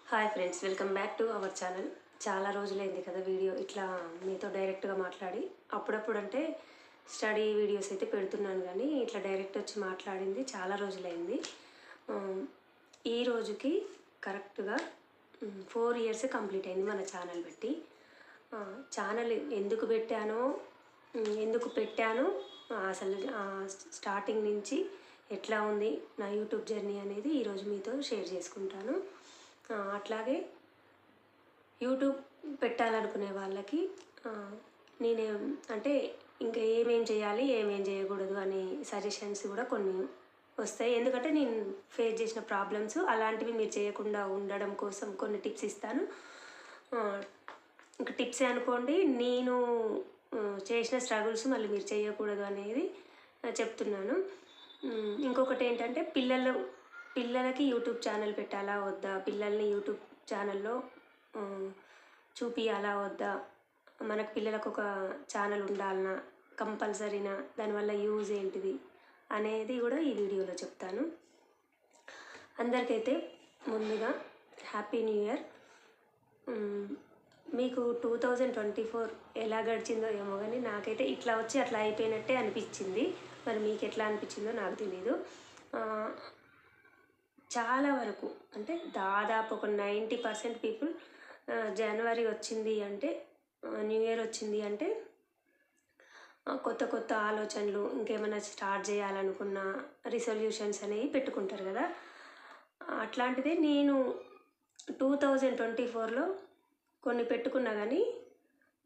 Hi friends, welcome back to our channel. చాలా రోజులైంది కదా వీడియో ఇట్లా మీతో డైరెక్ట్గా మాట్లాడి. అప్పుడప్పుడు అంటే స్టడీ వీడియోస్ అయితే పెడుతున్నాను, కానీ ఇట్లా డైరెక్ట్ వచ్చి మాట్లాడింది చాలా రోజులైంది. ఈ రోజుకి కరెక్ట్గా 4 ఇయర్స్ కంప్లీట్ అయింది మన ఛానల్ పెట్టి. ఛానల్ ఎందుకు పెట్టానో, ఎందుకు పెట్టాను, అసలు స్టార్టింగ్ నుంచి ఎట్లా ఉంది నా యూట్యూబ్ జర్నీ అనేది ఈరోజు మీతో షేర్ చేసుకుంటాను. అట్లాగే యూట్యూబ్ పెట్టాలనుకునే వాళ్ళకి నేనే అంటే ఇంకా ఏమేం చేయాలి, ఏమేం చేయకూడదు అనే సజెషన్స్ కూడా కొన్ని వస్తాయి. ఎందుకంటే నేను ఫేస్ చేసిన ప్రాబ్లమ్స్ అలాంటివి మీరు చేయకుండా ఉండడం కోసం కొన్ని టిప్స్ ఇస్తాను. ఇంకా టిప్సే అనుకోండి, నేను చేసిన స్ట్రగుల్స్ మళ్ళీ మీరు చేయకూడదు అనేది చెప్తున్నాను. ఇంకొకటి ఏంటంటే పిల్లలకి యూట్యూబ్ ఛానల్ పెట్టాలా వద్దా, పిల్లల్ని యూట్యూబ్ ఛానల్లో చూపియాలా వద్దా, మనకు పిల్లలకు ఒక ఛానల్ ఉండాలనా కంపల్సరీనా, దానివల్ల యూజ్ ఏంటిది అనేది కూడా ఈ వీడియోలో చెప్తాను. అందరికైతే ముందుగా హ్యాపీ న్యూ ఇయర్. మీకు 2024 ఎలా గడిచిందో ఏమో, కానీ నాకైతే ఇట్లా వచ్చి అట్లా అయిపోయినట్టే అనిపించింది. మరి మీకు ఎట్లా అనిపించిందో నాకు తెలీదు. చాలా వరకు అంటే దాదాపు ఒక 90% పీపుల్ జనవరి వచ్చింది అంటే, న్యూ ఇయర్ వచ్చింది అంటే కొత్త కొత్త ఆలోచనలు, ఇంకేమైనా స్టార్ట్ చేయాలనుకున్న రిజల్యూషన్స్ అనేవి పెట్టుకుంటారు కదా. అట్లాంటిదే నేను 2024లో కొన్ని పెట్టుకున్నా, కానీ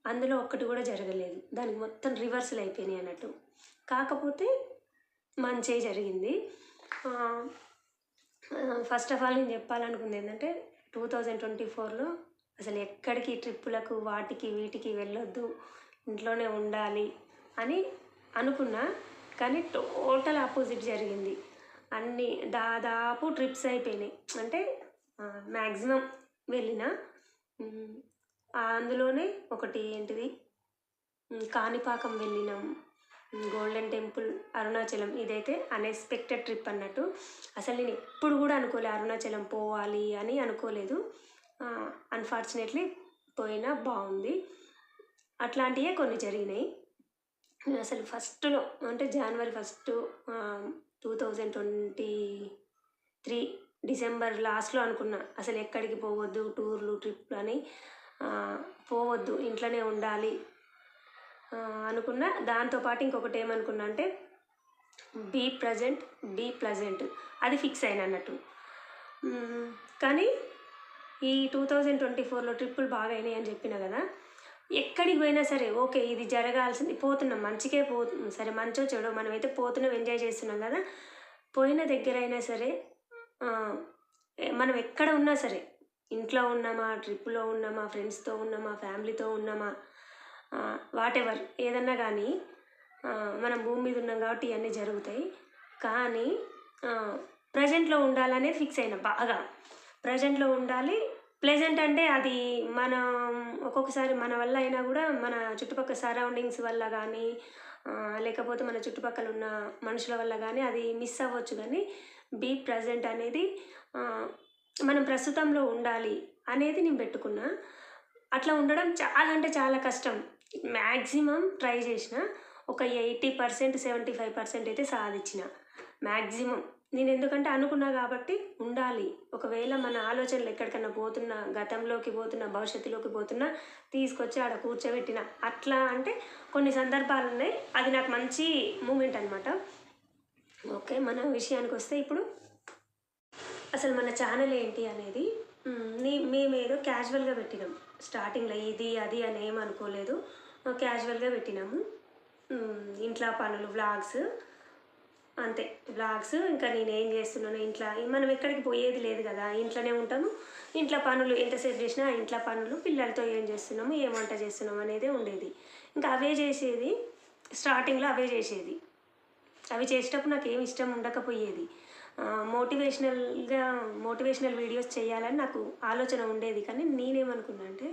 అందులో ఒక్కటి కూడా జరగలేదు. దానికి మొత్తం రివర్సల్ అయిపోయినాయి అన్నట్టు. కాకపోతే మంచే జరిగింది. ఫస్ట్ ఆఫ్ ఆల్ నేను చెప్పాలనుకుంది ఏంటంటే, 2024లో అసలు ఎక్కడికి ట్రిప్పులకు వాటికి వీటికి వెళ్ళొద్దు, ఇంట్లోనే ఉండాలి అని అనుకున్నా. కానీ టోటల్ ఆపోజిట్ జరిగింది. అన్నీ దాదాపు ట్రిప్స్ అయిపోయినాయి. అంటే మ్యాక్సిమం వెళ్ళిన అందులోనే ఒకటి ఏంటిది, కాణిపాకం వెళ్ళినాం, గోల్డెన్ టెంపుల్, అరుణాచలం. ఇదైతే అన్ఎక్స్పెక్టెడ్ ట్రిప్ అన్నట్టు. అసలు నేను ఎప్పుడు కూడా అనుకోలేదు అరుణాచలం పోవాలి అని అనుకోలేదు. అన్ఫార్చునేట్లీ పోయినా బాగుంది. అట్లాంటివే కొన్ని జరిగినాయి. నేను అసలు ఫస్ట్లో అంటే జనవరి 1 2023 డిసెంబర్ లాస్ట్లో అనుకున్నా అసలు ఎక్కడికి పోవద్దు, టూర్లు ట్రిప్లు అని పోవద్దు, ఇంట్లోనే ఉండాలి అనుకున్నా. దాంతోపాటు ఇంకొకటి ఏమనుకున్నా అంటే బీ ప్లజెంట్ అది ఫిక్స్ అయిన అన్నట్టు. కానీ ఈ 2024లో ట్రిప్పులు బాగా అయినాయి అని చెప్పిన కదా. ఎక్కడికి పోయినా సరే ఓకే, ఇది జరగాల్సింది, పోతున్నాం మంచికే సరే మంచో చెడో మనమైతే పోతున్నాం, ఎంజాయ్ చేస్తున్నాం కదా. పోయిన దగ్గర అయినా సరే మనం ఎక్కడ ఉన్నా సరే, ఇంట్లో ఉన్నామా, ట్రిప్పులో ఉన్నామా, ఫ్రెండ్స్తో ఉన్నామా, ఫ్యామిలీతో ఉన్నామా, వాటెవర్ ఏదన్నా కానీ మనం భూమి మీద ఉన్నాం కాబట్టి ఇవన్నీ జరుగుతాయి. కానీ ప్రజెంట్లో ఉండాలనేది ఫిక్స్ అయినా, బాగా ప్రజెంట్లో ఉండాలి. ప్లెజెంట్ అంటే అది మనం ఒక్కొక్కసారి మన వల్ల అయినా కూడా మన చుట్టుపక్కల సరౌండింగ్స్ వల్ల కానీ, లేకపోతే మన చుట్టుపక్కల ఉన్న మనుషుల వల్ల కానీ అది మిస్ అవ్వచ్చు. కానీ బీ ప్రజెంట్ అనేది మనం ప్రస్తుతంలో ఉండాలి అనేది నేను పెట్టుకున్నా. అట్లా ఉండడం చాలా అంటే చాలా కష్టం. మ్యాక్సిమం ట్రై చేసిన ఒక 80% 75% అయితే సాధించిన మ్యాక్సిమం. నేను ఎందుకంటే అనుకున్నా కాబట్టి ఉండాలి. ఒకవేళ మన ఆలోచనలు ఎక్కడికన్నా పోతున్నా, గతంలోకి పోతున్నా, భవిష్యత్తులోకి పోతున్నా, తీసుకొచ్చి ఆడ కూర్చోబెట్టిన అట్లా అంటే కొన్ని సందర్భాలు ఉన్నాయి. అది నాకు మంచి మూమెంట్ అనమాట. ఓకే, మన విషయానికి వస్తే ఇప్పుడు అసలు మన ఛానల్ ఏంటి అనేది మేమేదో క్యాజువల్గా పెట్టినాం. స్టార్టింగ్లో ఇది అది అని ఏమనుకోలేదు, క్యాజువల్గా పెట్టినాము. ఇంట్లో పనులు, వ్లాగ్స్, అంతే. వ్లాగ్స్ ఇంకా నేను ఏం చేస్తున్నాను ఇంట్లో, మనం ఎక్కడికి పోయేది లేదు కదా, ఇంట్లోనే ఉంటాము. ఇంట్లో పనులు ఎంతసేపు చేసినా ఇంట్లో పనులు, పిల్లలతో ఏం చేస్తున్నాము, ఏం వంట చేస్తున్నాము అనేదే ఉండేది. ఇంకా అవే చేసేది. స్టార్టింగ్లో అవే చేసేది. అవి చేసేటప్పుడు నాకు ఏమి ఇష్టం ఉండకపోయేది. మోటివేషనల్ వీడియోస్ చేయాలని నాకు ఆలోచన ఉండేది. కానీ నేనేమనుకున్నా అంటే,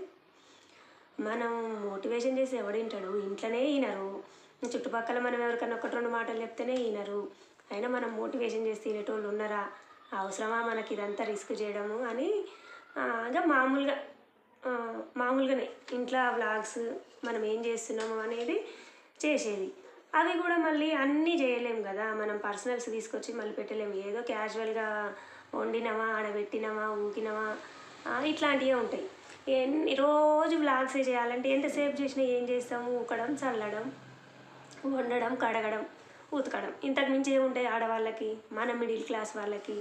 మనం మోటివేషన్ చేసి ఎవడింటాడు, ఇంట్లోనే వినరు, చుట్టుపక్కల మనం ఎవరికన్నా 1-2 మాటలు చెప్తేనే వినరు, అయినా మనం మోటివేషన్ చేసి తినేటోళ్ళు ఉన్నారా, అవసరమా మనకి ఇదంతా రిస్క్ చేయడము అని ఇంకా మామూలుగానే ఇంట్లో వ్లాగ్స్ మనం ఏం చేస్తున్నాము అనేది చేసేది. అవి కూడా మళ్ళీ అన్నీ చేయలేము కదా, మనం పర్సనల్స్ తీసుకొచ్చి మళ్ళీ పెట్టలేము. ఏదో క్యాజువల్గా వండినామా, ఆడబెట్టినామా, ఊకినామా, ఇట్లాంటివే ఉంటాయి. రోజు వ్లాగ్సే చేయాలంటే ఎంతసేపు చేసినా ఏం చేస్తాము? ఊకడం, చల్లడం, వండడం, కడగడం, ఉతకడం, ఇంతకు మించి ఏముంటాయి ఆడవాళ్ళకి, మన మిడిల్ క్లాస్ వాళ్ళకి.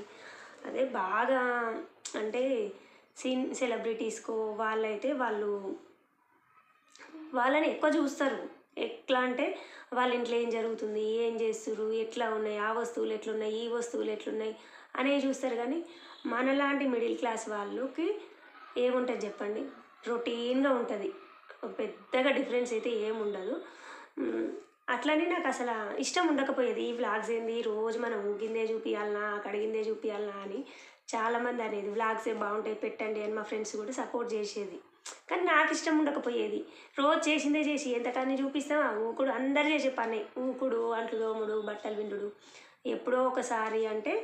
అదే బాగా అంటే సెలబ్రిటీస్కో వాళ్ళైతే వాళ్ళని ఎక్కువ చూస్తారు. ఎట్లా అంటే వాళ్ళ ఇంట్లో ఏం జరుగుతుంది, ఏం చేస్తుర్రు, ఎట్లా ఉన్నాయి, ఆ వస్తువులు ఎట్లున్నాయి, ఈ వస్తువులు ఎట్లున్నాయి అనేవి చూస్తారు. కానీ మనలాంటి మిడిల్ క్లాస్ వాళ్ళకి ఏముంటుంది చెప్పండి? రొటీన్గా ఉంటుంది. పెద్దగా డిఫరెన్స్ అయితే ఏముండదు. అట్లని నాకు అసలు ఇష్టం ఉండకపోయేది. ఈ వ్లాగ్స్ ఏంది రోజు మనం ఊగిందే చూపియాలనా, కడిగిందే చూపియాలనా అని చాలామంది అనేది. వ్లాగ్సే బాగుంటాయి పెట్టండి అని మా ఫ్రెండ్స్ కూడా సపోర్ట్ చేసేది. కానీ నాకు ఇష్టం ఉండకపోయేది. రోజు చేసిందే చేసి ఎంతకని చూపిస్తాం? ఊకుడు అందరు చేసే పని, ఊకుడు, అంట్లు తోముడు, బట్టలు విండుడు. ఎప్పుడో ఒకసారి అంటే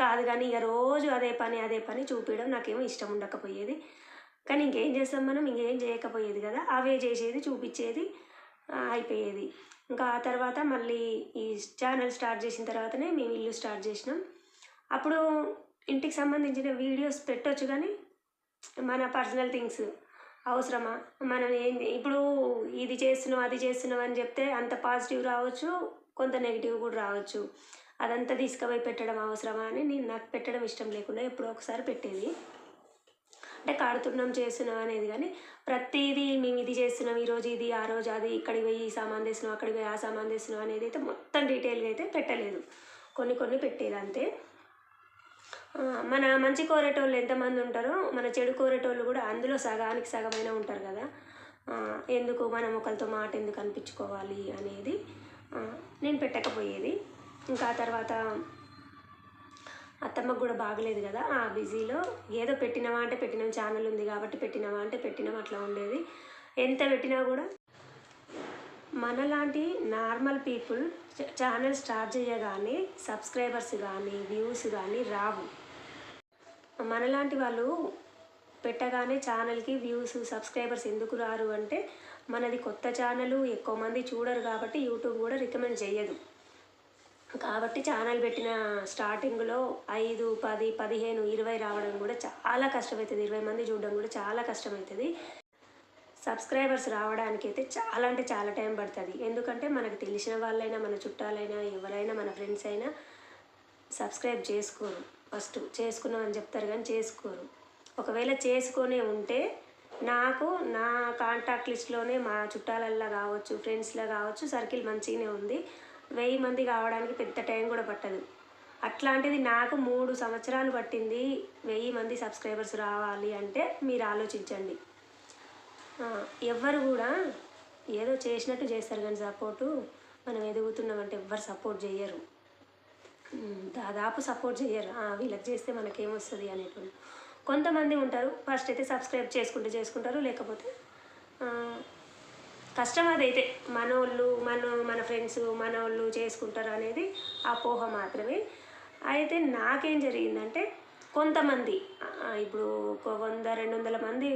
కాదు. కానీ ఇక రోజు అదే పని చూపించడం నాకేమో ఇష్టం ఉండకపోయేది. కానీ ఇంకేం చేస్తాం మనం? ఇంకేం చేయకపోయేది కదా, అవే చేసేది, చూపించేది, అయిపోయేది. ఇంకా ఆ తర్వాత మళ్ళీ ఈ ఛానల్ స్టార్ట్ చేసిన తర్వాతనే మేము ఇల్లు స్టార్ట్ చేసినాం. అప్పుడు ఇంటికి సంబంధించిన వీడియోస్ పెట్టొచ్చు, కానీ మన పర్సనల్ థింగ్స్ అవసరమా? మనం ఇప్పుడు ఇది చేస్తున్నాం, అది చేస్తున్నాం అని చెప్తే అంత పాజిటివ్ రావచ్చు, కొంత నెగిటివ్ కూడా రావచ్చు. అదంతా తీసుకుపోయి పెట్టడం అవసరమా అని నాకు పెట్టడం ఇష్టం లేకుండా ఎప్పుడో ఒకసారి పెట్టేది. అంటే కడుతున్నాం, చేస్తున్నాం అనేది. కానీ ప్రతిదీ మేము ఇది చేస్తున్నాం, ఈరోజు ఇది, ఆ రోజు అది, ఇక్కడికి పోయి ఈ సామాన్ తెస్తున్నాం, అక్కడికి పోయి ఆ సామాన్ తెస్తున్నాం అనేది అయితే మొత్తం డీటెయిల్గా అయితే పెట్టలేదు. కొన్ని పెట్టేది అంతే. మన మంచి కోరేటోళ్ళు ఎంతమంది ఉంటారో మన చెడు కోరేటోళ్ళు కూడా అందులో సగానికి సగమైన ఉంటారు కదా. ఎందుకు మనం ఒకరితో మాట ఎందుకు అనిపించుకోవాలి అనేది నేను పెట్టకపోయేది. ఇంకా ఆ తర్వాత అత్తమ్మకు కూడా బాగలేదు కదా, ఆ బిజీలో ఏదో పెట్టినామా అంటే పెట్టినాం, ఛానల్ ఉంది కాబట్టి పెట్టినామా అంటే పెట్టినాం, అట్లా ఉండేది. ఎంత పెట్టినా కూడా మనలాంటి నార్మల్ పీపుల్ ఛానల్ స్టార్ట్ చేయగానే సబ్స్క్రైబర్స్ కానీ వ్యూస్ కానీ రావు. మనలాంటి వాళ్ళు పెట్టగానే ఛానల్కి వ్యూస్, సబ్స్క్రైబర్స్ ఎందుకు రారు అంటే మనది కొత్త ఛానల్, ఎక్కువ మంది చూడరు కాబట్టి యూట్యూబ్ కూడా రికమెండ్ చేయదు. కాబట్టి ఛానల్ పెట్టిన స్టార్టింగ్లో 5, 10, 15, 20 రావడం కూడా చాలా కష్టమవుతుంది. 20 మంది చూడడం కూడా చాలా కష్టమవుతుంది. సబ్స్క్రైబర్స్ రావడానికి అయితే చాలా అంటే చాలా టైం పడుతుంది. ఎందుకంటే మనకు తెలిసిన వాళ్ళైనా, మన చుట్టాలైనా, ఎవరైనా, మన ఫ్రెండ్స్ అయినా సబ్స్క్రైబ్ చేసుకోరు. ఫస్ట్ చేసుకున్నామని చెప్తారు కానీ చేసుకోరు. ఒకవేళ చేసుకొనే ఉంటే నాకు నా కాంటాక్ట్ లిస్ట్లోనే మా చుట్టాలల్లో కావచ్చు, ఫ్రెండ్స్లో కావచ్చు, సర్కిల్ మంచిగానే ఉంది. 1000 మంది కావడానికి పెద్ద టైం కూడా పట్టదు. అట్లాంటిది నాకు 3 సంవత్సరాలు పట్టింది 1000 మంది సబ్స్క్రైబర్స్ రావాలి అంటే మీరు ఆలోచించండి. ఎవ్వరు కూడా ఏదో చేసినట్టు చేస్తారు కానీ సపోర్టు మనం ఎదుగుతున్నామంటే ఎవ్వరు సపోర్ట్ చేయరు. దాదాపు సపోర్ట్ చేయరు. వీళ్ళకి చేస్తే మనకేమొస్తుంది అనేటువంటి కొంతమంది ఉంటారు. ఫస్ట్ అయితే సబ్స్క్రైబ్ చేసుకుంటారు, లేకపోతే కష్టం. అదైతే మన ఫ్రెండ్స్ మనోళ్ళు చేసుకుంటారు అనేది అపోహ మాత్రమే. అయితే నాకేం జరిగిందంటే కొంతమంది ఇప్పుడు ఒక 100-200 మంది,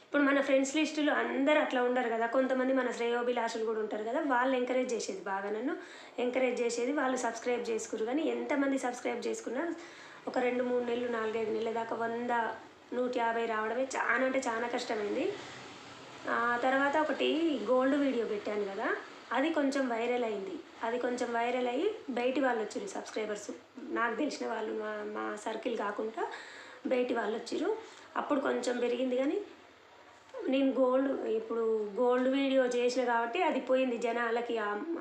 ఇప్పుడు మన ఫ్రెండ్స్ లిస్టులో అందరూ అట్లా ఉండరు కదా. కొంతమంది మన శ్రేయోభిలాషులు కూడా ఉంటారు కదా, వాళ్ళు ఎంకరేజ్ చేసేది, బాగా నన్ను ఎంకరేజ్ చేసేది. వాళ్ళు సబ్స్క్రైబ్ చేసుకున్నారు. కానీ ఎంతమంది సబ్స్క్రైబ్ చేసుకున్నా ఒక 2-3 నెలలు, 4-5 నెలల దాకా 100, 150 రావడమే చాలా అంటే చాలా కష్టమైంది. తర్వాత ఒకటి గోల్డ్ వీడియో పెట్టాను కదా, అది కొంచెం వైరల్ అయింది. అది కొంచెం వైరల్ అయ్యి బయటి వాళ్ళు వచ్చారు సబ్స్క్రైబర్స్, నాకు తెలిసిన వాళ్ళు, మా సర్కిల్ కాకుండా బయటి వాళ్ళు వచ్చారు. అప్పుడు కొంచెం పెరిగింది. కానీ నేను గోల్డ్ వీడియో చేసిన కాబట్టి అది పోయింది. జనాలకి,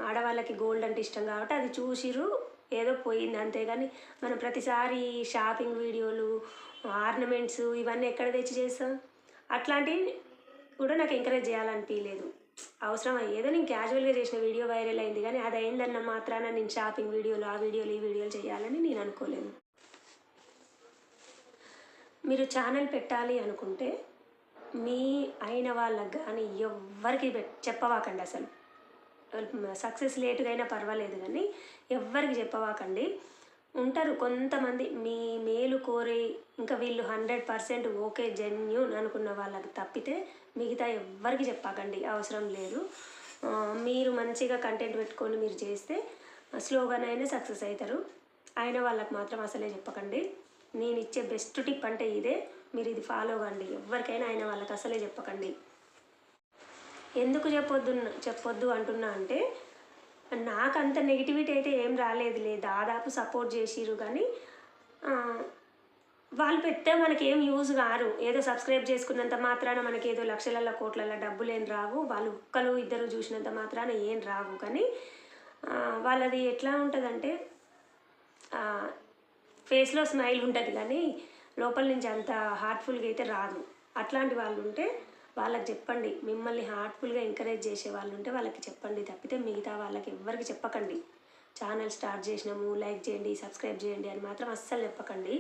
ఆడవాళ్ళకి గోల్డ్ అంటే ఇష్టం కాబట్టి అది చూసిరు, ఏదో పోయింది. అంతేగాని మనం ప్రతిసారి షాపింగ్ వీడియోలు, ఆర్నమెంట్స్ ఇవన్నీ ఎక్కడ తెచ్చి చేస్తాం? అట్లాంటివి కూడా నాకు ఎంకరేజ్ చేయాలనిపించలేదు. అవసరమా? ఏదో నేను క్యాజువల్గా చేసిన వీడియో వైరల్ అయింది, కానీ అది అయిందన్న మాత్రాన నేను షాపింగ్ వీడియోలు, ఆ వీడియోలు, ఈ వీడియోలు చేయాలని నేను అనుకోలేదు. మీరు ఛానల్ పెట్టాలి అనుకుంటే మీ అయిన వాళ్ళకి కానీ ఎవ్వరికి చెప్పవాకండి. అసలు సక్సెస్ లేటుగా అయినా పర్వాలేదు, కానీ ఎవ్వరికి చెప్పవాకండి. ఉంటారు కొంతమంది మీ మేలు కోరి ఇంకా వీళ్ళు 100% ఓకే జెన్యూన్ అనుకున్న వాళ్ళకి తప్పితే మిగతా ఎవ్వరికి చెప్పకండి, అవసరం లేదు. మీరు మంచిగా కంటెంట్ పెట్టుకొని మీరు చేస్తే స్లోగానైనా సక్సెస్ అవుతారు. అయిన వాళ్ళకి మాత్రం అసలే చెప్పకండి. నేను ఇచ్చే బెస్ట్ టిప్ అంటే ఇదే, మీరు ఇది ఫాలో కండి. ఎవరికైనా అయిన వాళ్ళకి అసలే చెప్పకండి. ఎందుకు చెప్పొద్దు అంటున్నా అంటే, నాకు అంత నెగిటివిటీ అయితే ఏం రాలేదులే, దాదాపు సపోర్ట్ చేసిర్రు. కానీ వాళ్ళు పెడితే మనకేం యూజ్ కారు. ఏదో సబ్స్క్రైబ్ చేసుకున్నంత మాత్రాన మనకి ఏదో లక్షల కోట్లల డబ్బులు ఏం రావు. వాళ్ళు ఒక్కరు ఇద్దరు చూసినంత మాత్రాన ఏం రావు. కానీ వాళ్ళది ఎట్లా ఉంటుందంటే ఫేస్లో స్మైల్ ఉంటుంది కానీ లోపల నుంచి అంత హార్ట్ఫుల్గా అయితే రాదు. అట్లాంటి వాళ్ళు ఉంటే వాళ్ళకి చెప్పండి. మిమ్మల్ని హార్ట్ఫుల్గా ఎంకరేజ్ చేసే వాళ్ళు ఉంటే వాళ్ళకి చెప్పండి తప్పితే మిగతా వాళ్ళకి ఎవ్వరికి చెప్పకండి. ఛానల్ స్టార్ట్ చేసినాము, లైక్ చేయండి, సబ్స్క్రైబ్ చేయండి అని మాత్రం అస్సలు చెప్పకండి.